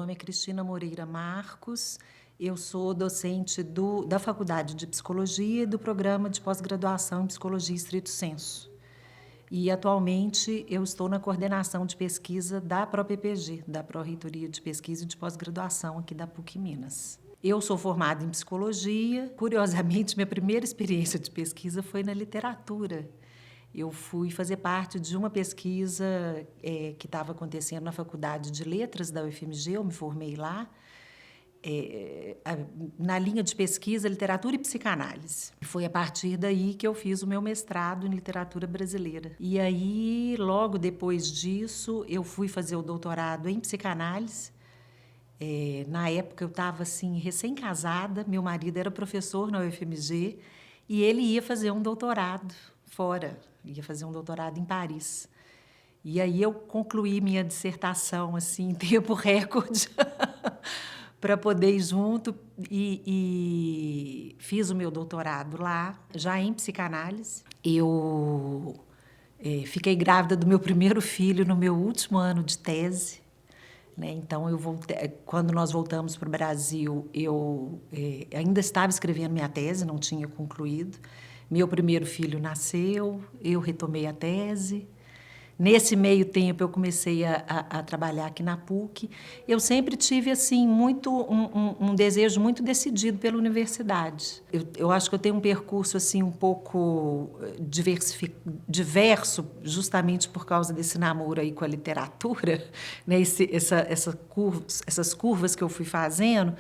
nome é Cristina Moreira Marcos, eu sou docente da Faculdade de Psicologia e do Programa de Pós-Graduação em Psicologia Stricto Sensu. E, atualmente, eu estou na coordenação de pesquisa da ProPPG, da Pró-Reitoria de Pesquisa e de Pós-Graduação aqui da PUC Minas. Eu sou formada em Psicologia. Curiosamente, minha primeira experiência de pesquisa foi na literatura. Eu fui fazer parte de uma pesquisa que estava acontecendo na Faculdade de Letras da UFMG, eu me formei lá, na linha de pesquisa Literatura e Psicanálise. Foi a partir daí que eu fiz o meu mestrado em Literatura Brasileira. E aí, logo depois disso, eu fui fazer o doutorado em Psicanálise. Na época, eu estava assim, recém-casada, meu marido era professor na UFMG e ele ia fazer um doutorado fora, ia fazer um doutorado em Paris. E aí eu concluí minha dissertação assim, em tempo recorde para poder ir junto e fiz o meu doutorado lá, já em psicanálise. Eu fiquei grávida do meu primeiro filho no meu último ano de tese, né? Então, quando nós voltamos para o Brasil, eu ainda estava escrevendo minha tese, não tinha concluído. Meu primeiro filho nasceu, eu retomei a tese. Nesse meio tempo, eu comecei a trabalhar aqui na PUC. Eu sempre tive assim um desejo muito decidido pela universidade. Eu acho que eu tenho um percurso assim um pouco diverso, justamente por causa desse namoro aí com a literatura, né? Essas curvas que eu fui fazendo.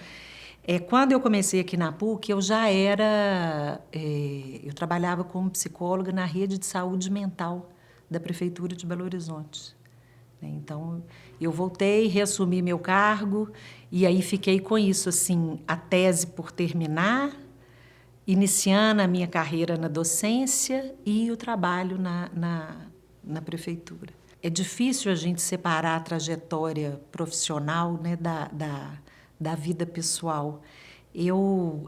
Quando eu comecei aqui na PUC, eu já eu trabalhava como psicóloga na rede de saúde mental da Prefeitura de Belo Horizonte. Então, eu voltei, reassumi meu cargo e aí fiquei com isso, assim, a tese por terminar, iniciando a minha carreira na docência e o trabalho na Prefeitura. É difícil a gente separar a trajetória profissional, né, da vida pessoal. Eu,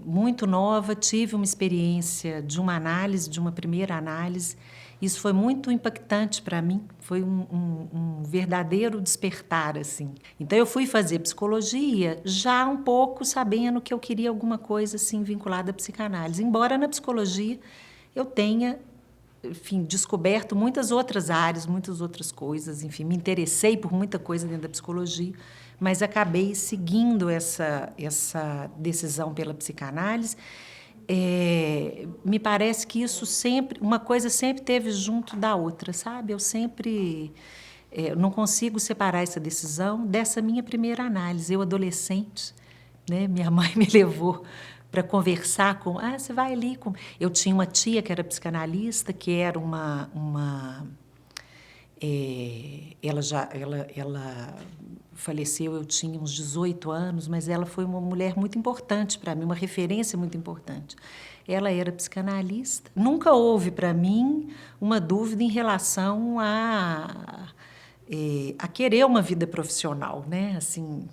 muito nova, tive uma experiência de uma primeira análise. Isso foi muito impactante para mim, foi um verdadeiro despertar, assim. Então, eu fui fazer psicologia já um pouco sabendo que eu queria alguma coisa assim, vinculada à psicanálise. Embora na psicologia eu tenha, enfim, descoberto muitas outras áreas, muitas outras coisas, enfim, me interessei por muita coisa dentro da psicologia, mas acabei seguindo essa decisão pela psicanálise. Me parece que isso sempre, uma coisa sempre teve junto da outra, sabe? Eu sempre não consigo separar essa decisão dessa minha primeira análise. Eu, adolescente, né? Minha mãe me levou para conversar com... você vai ali com... Eu tinha uma tia que era psicanalista, que era ela faleceu, eu tinha uns 18 anos, mas ela foi uma mulher muito importante para mim, uma referência muito importante. Ela era psicanalista. Nunca houve para mim uma dúvida em relação a querer uma vida profissional, né? Assim,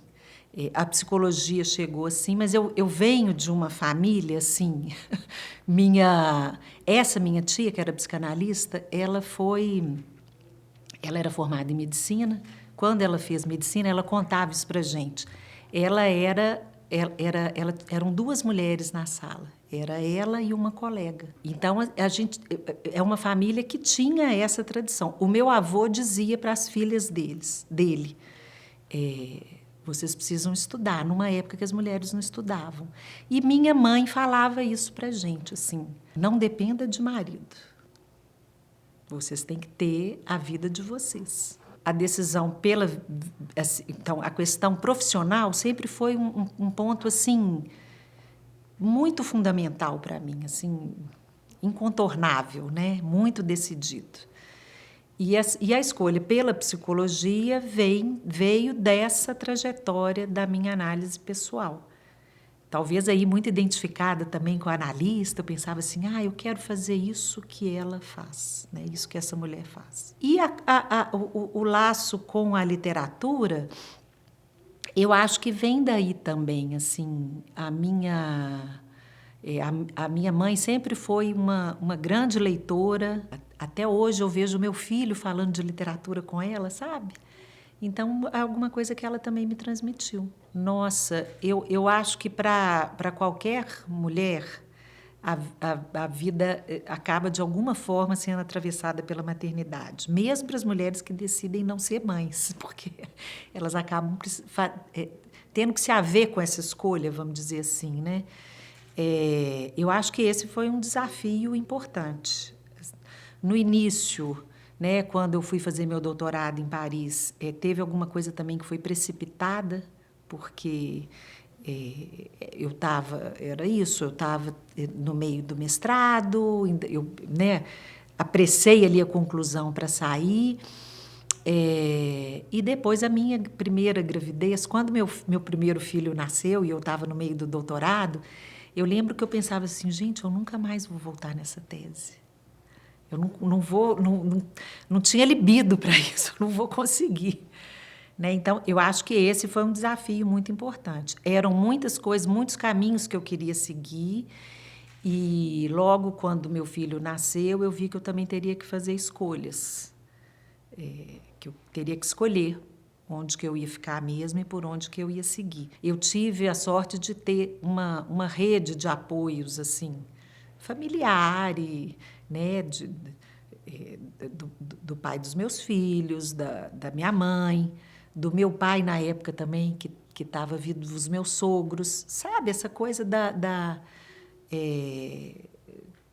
a psicologia chegou assim, mas eu venho de uma família assim, essa minha tia, que era psicanalista, ela era formada em medicina. Quando ela fez medicina, ela contava isso para a gente. Eram duas mulheres na sala. Era ela e uma colega. Então, a gente é uma família que tinha essa tradição. O meu avô dizia para as filhas dele, vocês precisam estudar, numa época que as mulheres não estudavam. E minha mãe falava isso para a gente, assim, não dependa de marido. Vocês têm que ter a vida de vocês. A decisão então, a questão profissional sempre foi um ponto assim muito fundamental para mim, assim, incontornável, né? Muito decidido. E a escolha pela psicologia veio dessa trajetória da minha análise pessoal. Talvez aí muito identificada também com a analista, eu pensava assim, eu quero fazer isso que ela faz, né? Isso que essa mulher faz. E o laço com a literatura, eu acho que vem daí também, assim, a minha mãe sempre foi uma grande leitora, até hoje eu vejo meu filho falando de literatura com ela, sabe? Então, alguma coisa que ela também me transmitiu. Nossa, eu acho que para qualquer mulher, a vida acaba, de alguma forma, sendo atravessada pela maternidade. Mesmo para as mulheres que decidem não ser mães, porque elas acabam tendo que se haver com essa escolha, vamos dizer assim, né? Eu acho que esse foi um desafio importante. No início, né, quando eu fui fazer meu doutorado em Paris, teve alguma coisa também que foi precipitada, porque eu estava, era isso, eu estava no meio do mestrado, eu, né, apressei ali a conclusão para sair, e depois a minha primeira gravidez, quando meu primeiro filho nasceu e eu estava no meio do doutorado, eu lembro que eu pensava assim, gente, eu nunca mais vou voltar nessa tese. Eu não vou, não tinha libido para isso, eu não vou conseguir. Né? Então, eu acho que esse foi um desafio muito importante. Eram muitas coisas, muitos caminhos que eu queria seguir, e logo quando meu filho nasceu, eu vi que eu também teria que fazer escolhas, que eu teria que escolher onde que eu ia ficar mesmo e por onde que eu ia seguir. Eu tive a sorte de ter uma rede de apoios assim, familiar, e, né, do pai dos meus filhos, da minha mãe, do meu pai na época também, que estava vindo, dos meus sogros, sabe? Essa coisa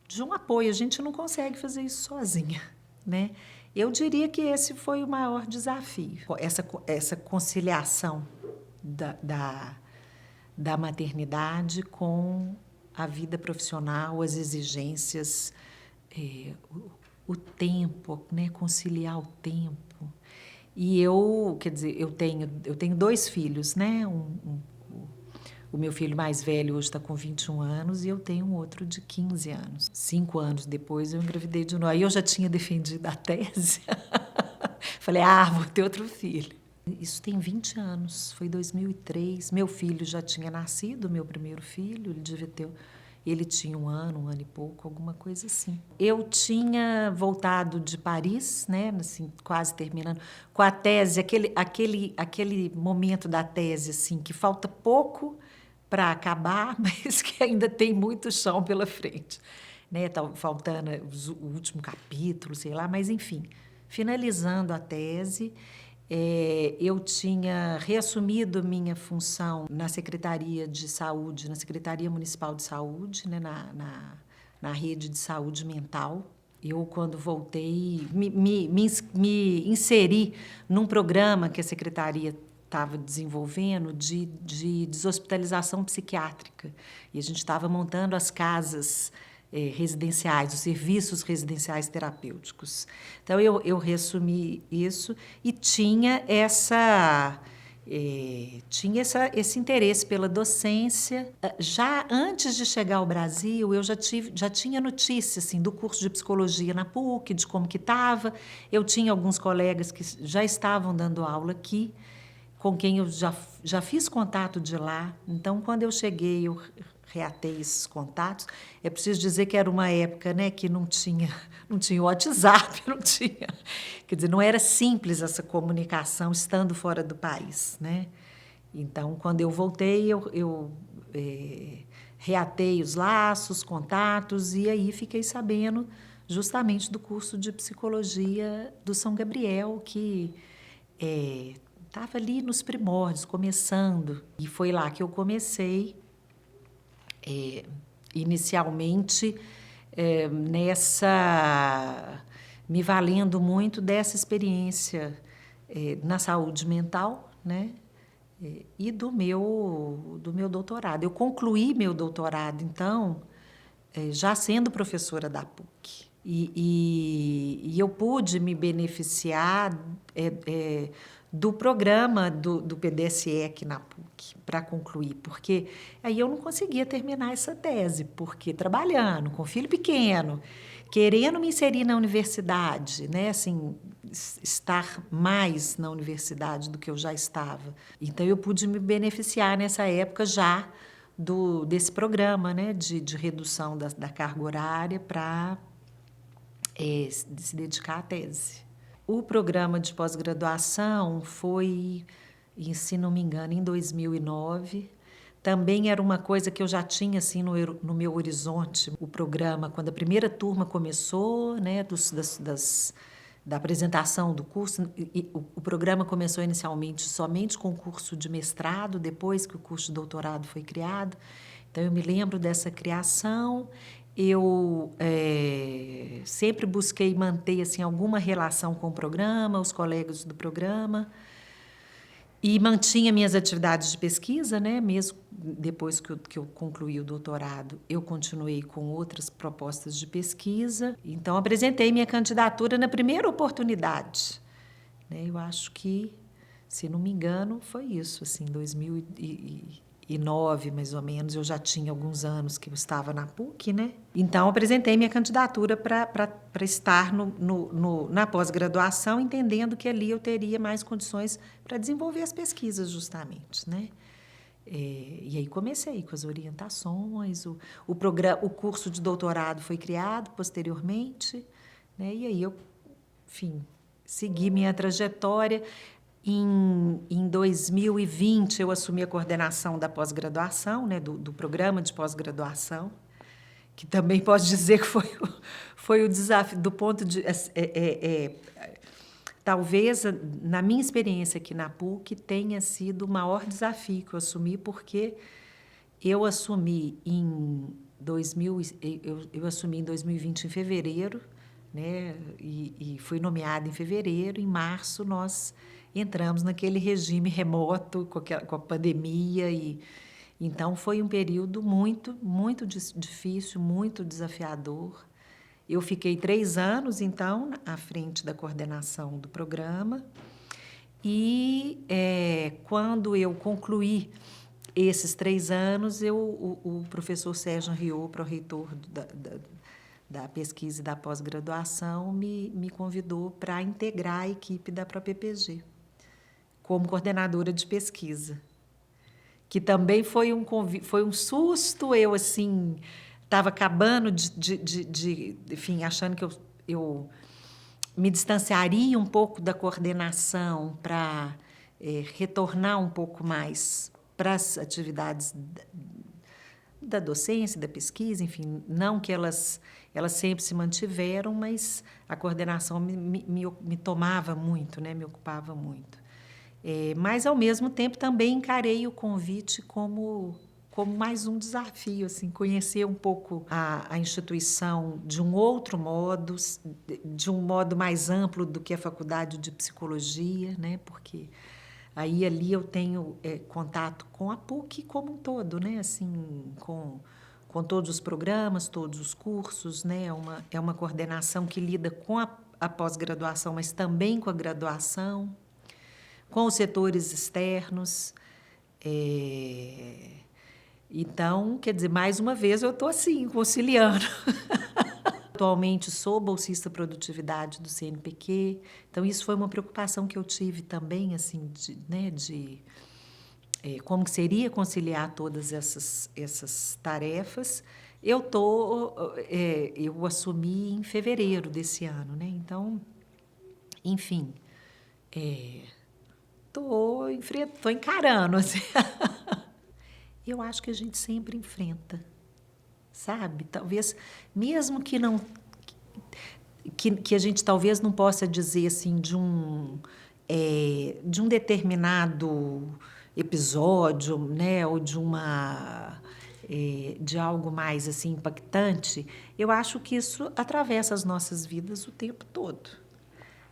de um apoio. A gente não consegue fazer isso sozinha, né? Eu diria que esse foi o maior desafio, essa conciliação da maternidade com a vida profissional, as exigências, o tempo, né? Conciliar o tempo. E eu, quer dizer, eu tenho 2 filhos, né? O meu filho mais velho hoje está com 21 anos e eu tenho um outro de 15 anos. 5 anos depois eu engravidei de novo. Aí eu já tinha defendido a tese. Falei, vou ter outro filho. Isso tem 20 anos, foi 2003. Meu filho já tinha nascido, meu primeiro filho, ele tinha um ano e pouco, alguma coisa assim. Eu tinha voltado de Paris, né, assim, quase terminando, com a tese, aquele momento da tese assim, que falta pouco para acabar, mas que ainda tem muito chão pela frente. Né? Tá faltando o último capítulo, sei lá, mas, enfim, finalizando a tese, eu tinha reassumido minha função na Secretaria de Saúde, na Secretaria Municipal de Saúde, né, na rede de saúde mental. Eu, quando voltei, me inseri num programa que a Secretaria estava desenvolvendo de deshospitalização psiquiátrica. E a gente estava montando as casas residenciais, os serviços residenciais terapêuticos. Então, eu reassumi isso e tinha esse interesse pela docência. Já antes de chegar ao Brasil, eu já tinha notícia assim, do curso de psicologia na PUC, de como que estava. Eu tinha alguns colegas que já estavam dando aula aqui, com quem eu já fiz contato de lá. Então, quando eu cheguei, eu reatei esses contatos. É preciso dizer que era uma época, né, que não tinha WhatsApp, não tinha. Quer dizer, não era simples essa comunicação estando fora do país, né? Então, quando eu voltei, eu reatei os laços, contatos, e aí fiquei sabendo justamente do curso de psicologia do São Gabriel, que estava ali nos primórdios, começando. E foi lá que eu comecei, inicialmente, me valendo muito dessa experiência na saúde mental, né? E do meu doutorado. Eu concluí meu doutorado, então, já sendo professora da PUC. E eu pude me beneficiar do programa do PDSE aqui na PUC para concluir, porque aí eu não conseguia terminar essa tese, porque trabalhando com filho pequeno, querendo me inserir na universidade, né, assim, estar mais na universidade do que eu já estava. Então, eu pude me beneficiar nessa época já desse programa, né, de redução da carga horária para se dedicar à tese. O programa de pós-graduação foi, e, se não me engano, em 2009. Também era uma coisa que eu já tinha assim no meu horizonte, o programa, quando a primeira turma começou, né, da apresentação do curso. O programa começou inicialmente somente com o curso de mestrado, depois que o curso de doutorado foi criado. Então, eu me lembro dessa criação. Eu sempre busquei manter assim, alguma relação com o programa, os colegas do programa, e mantinha minhas atividades de pesquisa, né? Mesmo depois que eu concluí o doutorado, eu continuei com outras propostas de pesquisa. Então, apresentei minha candidatura na primeira oportunidade, né? Eu acho que, se não me engano, foi isso, assim, 2009, mais ou menos. Eu já tinha alguns anos que eu estava na PUC, né? Então, apresentei minha candidatura para estar na pós-graduação, entendendo que ali eu teria mais condições para desenvolver as pesquisas, justamente, né? E aí comecei com as orientações, o curso de doutorado foi criado posteriormente, né? E aí eu, enfim, segui minha trajetória. Em 2020, eu assumi a coordenação da pós-graduação, né, do programa de pós-graduação, que também posso dizer que foi o desafio, do ponto de... talvez, na minha experiência aqui na PUC, tenha sido o maior desafio que eu assumi, porque eu assumi em 2020, em fevereiro, né, e fui nomeada em fevereiro. Em março, nós entramos naquele regime remoto com a pandemia. Então, foi um período muito, muito difícil, muito desafiador. Eu fiquei 3 anos, então, à frente da coordenação do programa. E, quando eu concluí esses 3 anos, o professor Sérgio Henriot, pró-reitor da pesquisa e da pós-graduação, me convidou para integrar a equipe da ProPPG como coordenadora de pesquisa, que também foi um susto. Eu, assim, estava acabando enfim, achando que eu me distanciaria um pouco da coordenação para retornar um pouco mais para as atividades da docência, da pesquisa, enfim, não que elas sempre se mantiveram, mas a coordenação me tomava muito, né, me ocupava muito. Mas, ao mesmo tempo, também encarei o convite como mais um desafio, assim, conhecer um pouco a instituição de um outro modo, de um modo mais amplo do que a faculdade de psicologia, né? Porque aí ali eu tenho contato com a PUC como um todo, né? Assim, com todos os programas, todos os cursos, né? É uma coordenação que lida com a pós-graduação, mas também com a graduação, com os setores externos. Então, quer dizer, mais uma vez eu estou assim, conciliando. Atualmente sou bolsista produtividade do CNPq, então isso foi uma preocupação que eu tive também, assim, como que seria conciliar todas essas tarefas. Eu assumi em fevereiro desse ano, né? Então, enfim, tô encarando, assim. Eu acho que a gente sempre enfrenta, sabe? Talvez, mesmo que não... Que a gente talvez não possa dizer, assim, de um determinado episódio, né? Ou de algo mais, assim, impactante. Eu acho que isso atravessa as nossas vidas o tempo todo.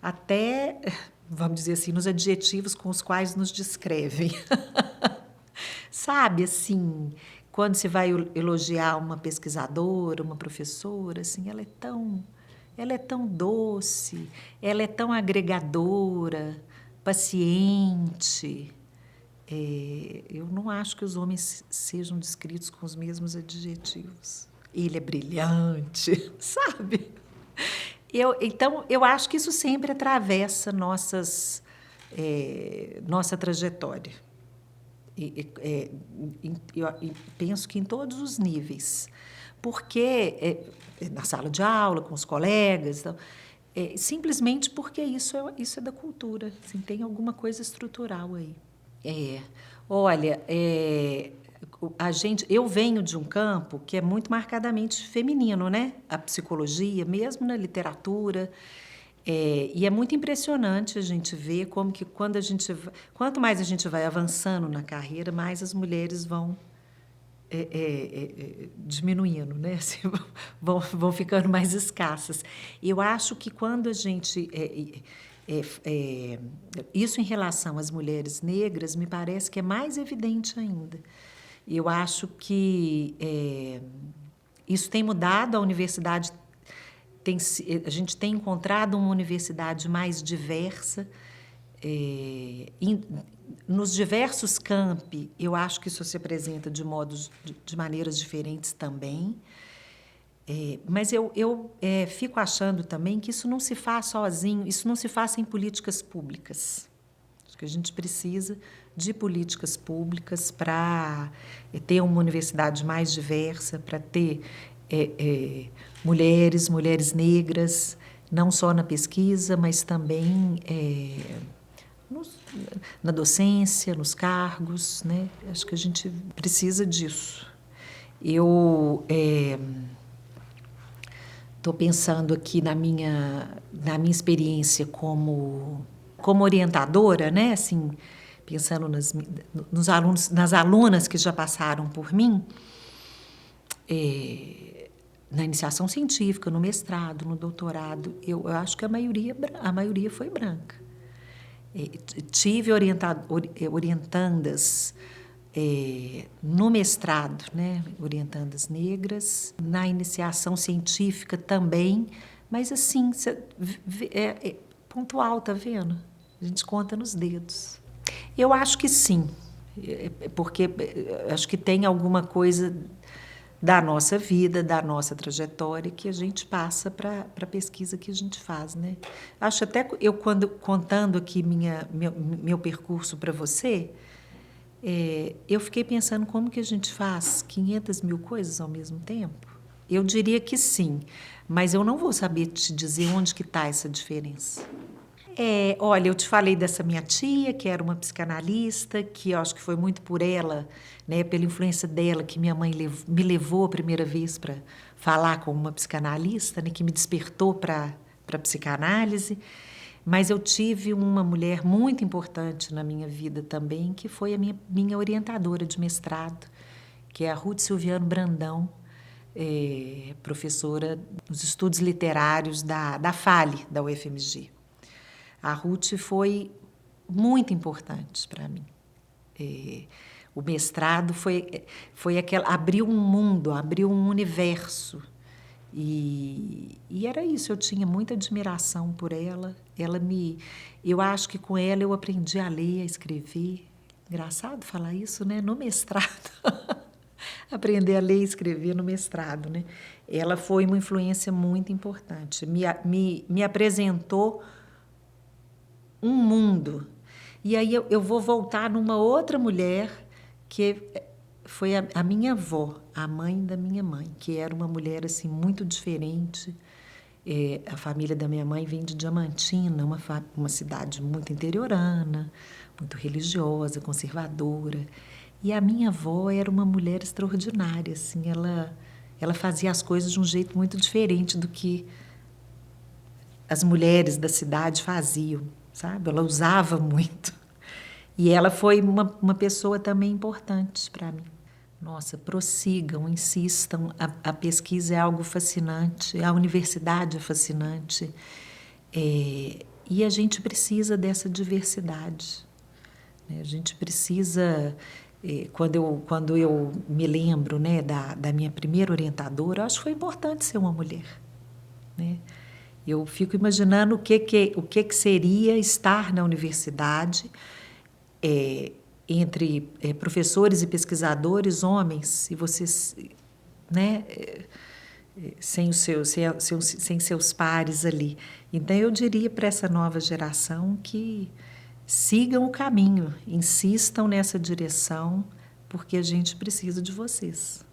Até, vamos dizer assim, nos adjetivos com os quais nos descrevem. Sabe, assim, quando você vai elogiar uma pesquisadora, uma professora, assim, ela é tão doce, ela é tão agregadora, paciente. Eu não acho que os homens sejam descritos com os mesmos adjetivos. Ele é brilhante, sabe? Então, eu acho que isso sempre atravessa nossa trajetória. Eu penso que em todos os níveis. Porque, na sala de aula, com os colegas, então, Simplesmente porque isso é da cultura, assim, tem alguma coisa estrutural aí. Olha, eu venho de um campo que é muito marcadamente feminino, né? A psicologia, mesmo na literatura. E é muito impressionante a gente ver como que quanto mais a gente vai avançando na carreira, mais as mulheres vão diminuindo, né? Assim, vão ficando mais escassas. Eu acho que quando a gente isso em relação às mulheres negras me parece que é mais evidente ainda. Eu acho que isso tem mudado, a universidade a gente tem encontrado uma universidade mais diversa. Nos diversos campi, eu acho que isso se apresenta de maneiras diferentes também. Mas eu fico achando também que isso não se faz sozinho, isso não se faz sem políticas públicas. Acho que a gente precisa de políticas públicas para ter uma universidade mais diversa, para ter mulheres negras, não só na pesquisa, mas também na docência, nos cargos, né? Acho que a gente precisa disso. Eu estou pensando aqui na minha experiência como orientadora, né? Assim, pensando nos alunos, nas alunas que já passaram por mim, na iniciação científica, no mestrado, no doutorado, eu acho que a maioria foi branca. Tive orientandas no mestrado, né? Orientandas negras, na iniciação científica também, mas assim, pontual, tá vendo? A gente conta nos dedos. Eu acho que sim, porque acho que tem alguma coisa da nossa vida, da nossa trajetória, que a gente passa para a pesquisa que a gente faz, né? Acho até eu, quando contando aqui meu percurso para você, eu fiquei pensando como que a gente faz 500 mil coisas ao mesmo tempo. Eu diria que sim, mas eu não vou saber te dizer onde que está essa diferença. Olha, eu te falei dessa minha tia, que era uma psicanalista, que eu acho que foi muito por ela, né, pela influência dela, que minha mãe me levou a primeira vez para falar com uma psicanalista, né, que me despertou para a psicanálise. Mas eu tive uma mulher muito importante na minha vida também, que foi a minha orientadora de mestrado, que é a Ruth Silviano Brandão, professora nos estudos literários da FALE, da UFMG. A Ruth foi muito importante para mim. O mestrado foi abriu um mundo, abriu um universo. E era isso, eu tinha muita admiração por ela. Eu acho que com ela eu aprendi a ler, a escrever. Engraçado falar isso, né? No mestrado. Aprender a ler e escrever no mestrado, né? Ela foi uma influência muito importante. Me apresentou um mundo. E aí eu vou voltar numa outra mulher que foi a minha avó, a mãe da minha mãe, que era uma mulher assim muito diferente. A família da minha mãe vem de Diamantina, uma cidade muito interiorana, muito religiosa, conservadora. E a minha avó era uma mulher extraordinária, assim, ela fazia as coisas de um jeito muito diferente do que as mulheres da cidade faziam, sabe? Ela usava muito. E ela foi uma pessoa também importante para mim. Nossa, prossigam, insistam. A pesquisa é algo fascinante, a universidade é fascinante. E a gente precisa dessa diversidade, né? A gente precisa... Quando eu me lembro, né, da minha primeira orientadora, eu acho que foi importante ser uma mulher, né? Eu fico imaginando o que seria estar na universidade entre professores e pesquisadores homens, e vocês, né, sem seus pares ali. Então, eu diria para essa nova geração que sigam o caminho, insistam nessa direção, porque a gente precisa de vocês.